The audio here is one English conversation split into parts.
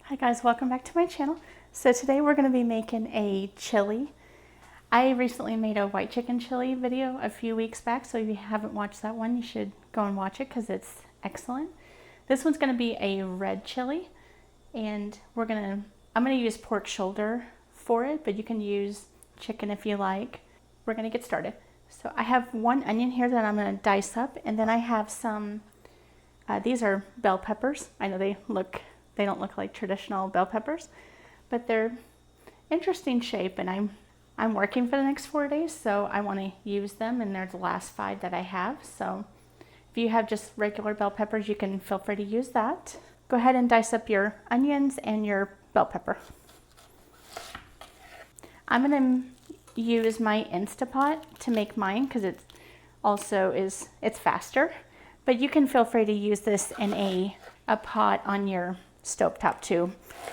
Hi guys, welcome back to my channel. So today we're going to be making a chili. I recently made a white chicken chili video a few weeks back, so if you haven't watched that one, you should go and watch it because it's excellent. This one's going to be a red chili, and I'm going to use pork shoulder for it, but you can use chicken if you like. We're going to get started. So I have one onion here that I'm going to dice up, and then I have some, these are bell peppers. I know they don't look like traditional bell peppers, but they're interesting shape, and I'm working for the next 4 days, so I want to use them, and they're the last 5 that I have. So if you have just regular bell peppers, you can feel free to use that. Go ahead and dice up your onions and your bell pepper. I'm going to use my Instapot to make mine because it's faster, but you can feel free to use this in a pot on your stovetop too.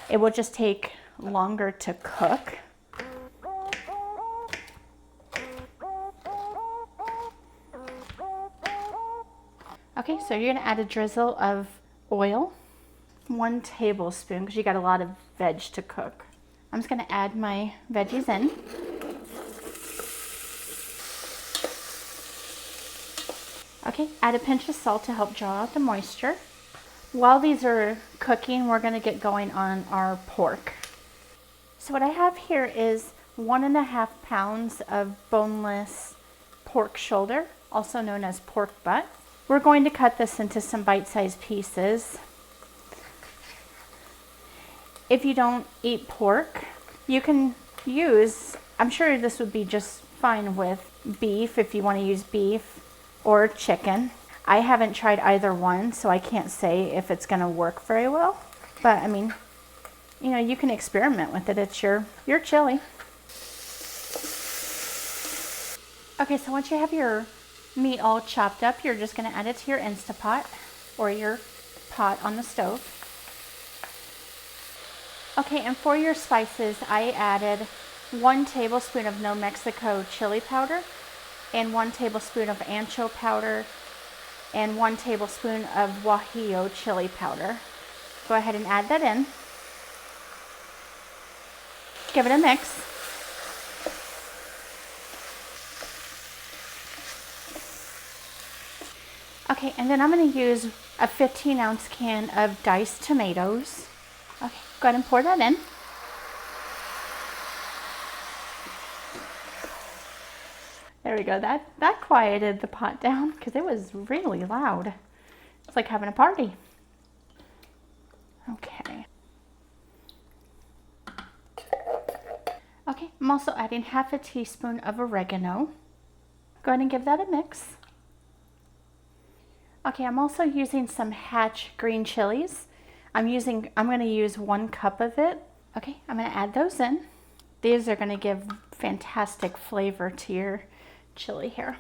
It will just take longer to cook. Okay, so you're gonna add a drizzle of oil, 1 tablespoon, because you got a lot of veg to cook. I'm just gonna add my veggies in. Okay, add a pinch of salt to help draw out the moisture. While these are cooking, we're going to get going on our pork. So what I have here is 1.5 pounds of boneless pork shoulder, also known as pork butt. We're going to cut this into some bite-sized pieces. If you don't eat pork, you can use, I'm sure this would be just fine with beef if you want to use beef or chicken. I haven't tried either one, so I can't say if it's going to work very well. But I mean, you know, you can experiment with it. It's your chili. Okay, so once you have your meat all chopped up, you're just going to add it to your Instapot or your pot on the stove. Okay, and for your spices, I added 1 tablespoon of No Mexico chili powder and 1 tablespoon of Ancho powder and 1 tablespoon of guajillo chili powder. Go ahead and add that in. Give it a mix. Okay, and then I'm going to use a 15-ounce can of diced tomatoes. Okay, go ahead and pour that in. There we go. That quieted the pot down because it was really loud. It's like having a party. Okay. Okay, I'm also adding half a teaspoon of oregano. Go ahead and give that a mix. Okay, I'm also using some Hatch green chilies. I'm going to use 1 cup of it. Okay, I'm going to add those in. These are going to give fantastic flavor to your chili here.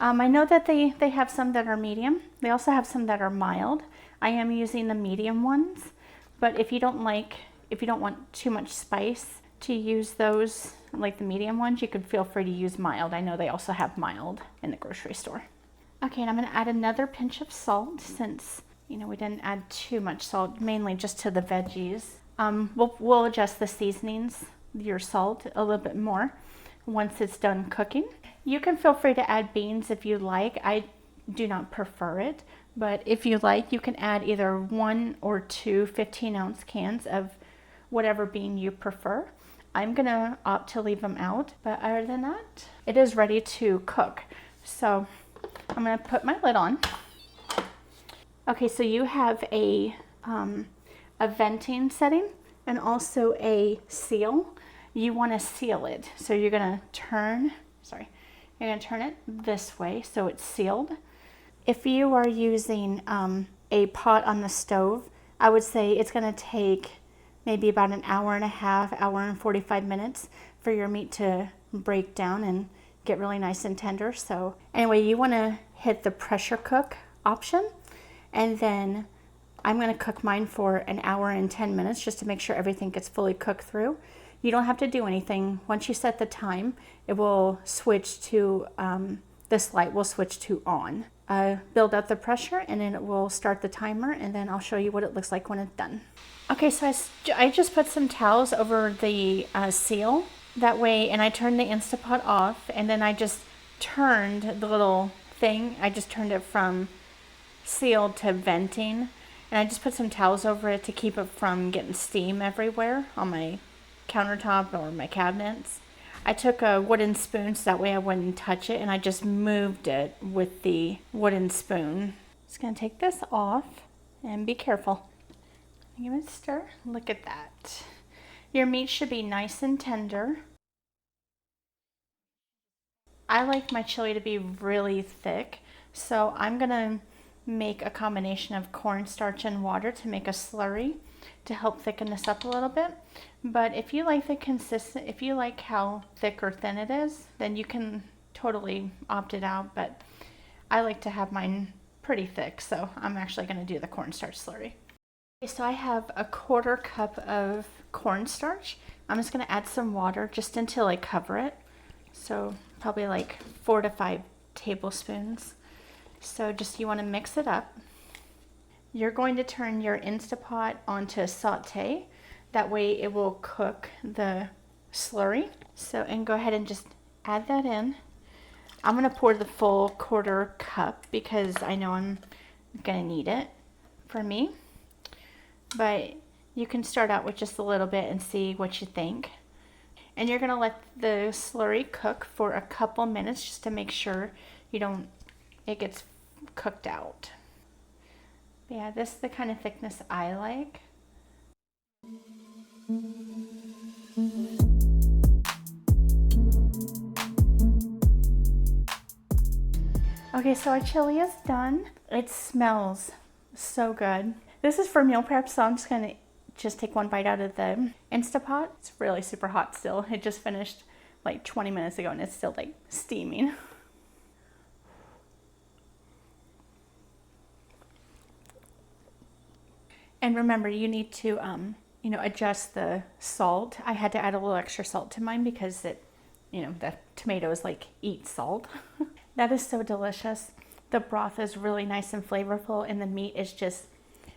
I know that they have some that are medium. They also have some that are mild. I am using the medium ones, but if you don't want too much spice to use those, like the medium ones, you could feel free to use mild. I know they also have mild in the grocery store. Okay, and I'm going to add another pinch of salt since, you know, we didn't add too much salt, mainly just to the veggies. We'll adjust the seasonings, your salt, a little bit more once it's done cooking. You can feel free to add beans if you like. I do not prefer it, but if you like, you can add either 1 or 2 15-ounce cans of whatever bean you prefer. I'm going to opt to leave them out, but other than that, it is ready to cook. So I'm going to put my lid on. Okay, so you have a venting setting and also a seal. You want to seal it. So you're going to turn it this way so it's sealed. If you are using a pot on the stove, I would say it's going to take maybe about 1.5 hours, 1 hour and 45 minutes for your meat to break down and get really nice and tender. So anyway, you want to hit the pressure cook option, and then I'm going to cook mine for 1 hour and 10 minutes just to make sure everything gets fully cooked through. You don't have to do anything. Once you set the time, it will switch to, this light will switch to on. build up the pressure, and then it will start the timer, and then I'll show you what it looks like when it's done. Okay, so I just put some towels over the seal that way, and I turned the Instapot off, and then I just turned the little thing, I just turned it from sealed to venting, and I just put some towels over it to keep it from getting steam everywhere on my countertop or my cabinets. I took a wooden spoon so that way I wouldn't touch it, and I just moved it with the wooden spoon. Just gonna take this off and be careful. Give it a stir. Look at that. Your meat should be nice and tender. I like my chili to be really thick, so I'm gonna make a combination of cornstarch and water to make a slurry to help thicken this up a little bit. But if you like if you like how thick or thin it is, then you can totally opt it out, but I like to have mine pretty thick, so I'm actually going to do the cornstarch slurry. Okay, so I have a 1/4 cup of cornstarch. I'm just going to add some water just until I cover it, so probably like 4 to 5 tablespoons. So just you want to mix it up. You're going to turn your Instapot onto saute. That way it will cook the slurry. So, and go ahead and just add that in. I'm going to pour the full 1/4 cup because I know I'm going to need it for me. But you can start out with just a little bit and see what you think. And you're going to let the slurry cook for a couple minutes just to make sure it gets cooked out. Yeah, this is the kind of thickness I like. Okay, so our chili is done. It smells so good. This is for meal prep, so I'm just gonna take one bite out of the Instapot. It's really super hot still. It just finished like 20 minutes ago and it's still like steaming. And remember, you need to, adjust the salt. I had to add a little extra salt to mine because the tomatoes eat salt. That is so delicious. The broth is really nice and flavorful, and the meat is just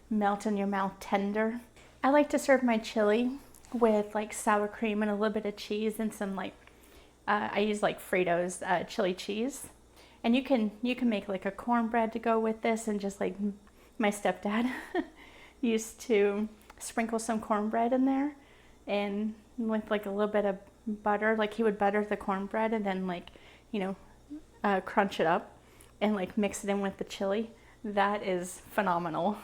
melt in your mouth tender. I like to serve my chili with sour cream and a little bit of cheese and some I use Frito's chili cheese. And you can make a cornbread to go with this, and just my stepdad used to sprinkle some cornbread in there and with a little bit of butter. He would butter the cornbread and then crunch it up and mix it in with the chili. That is phenomenal.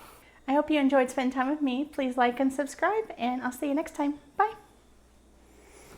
I hope you enjoyed spending time with me. Please like and subscribe, and I'll see you next time. Bye.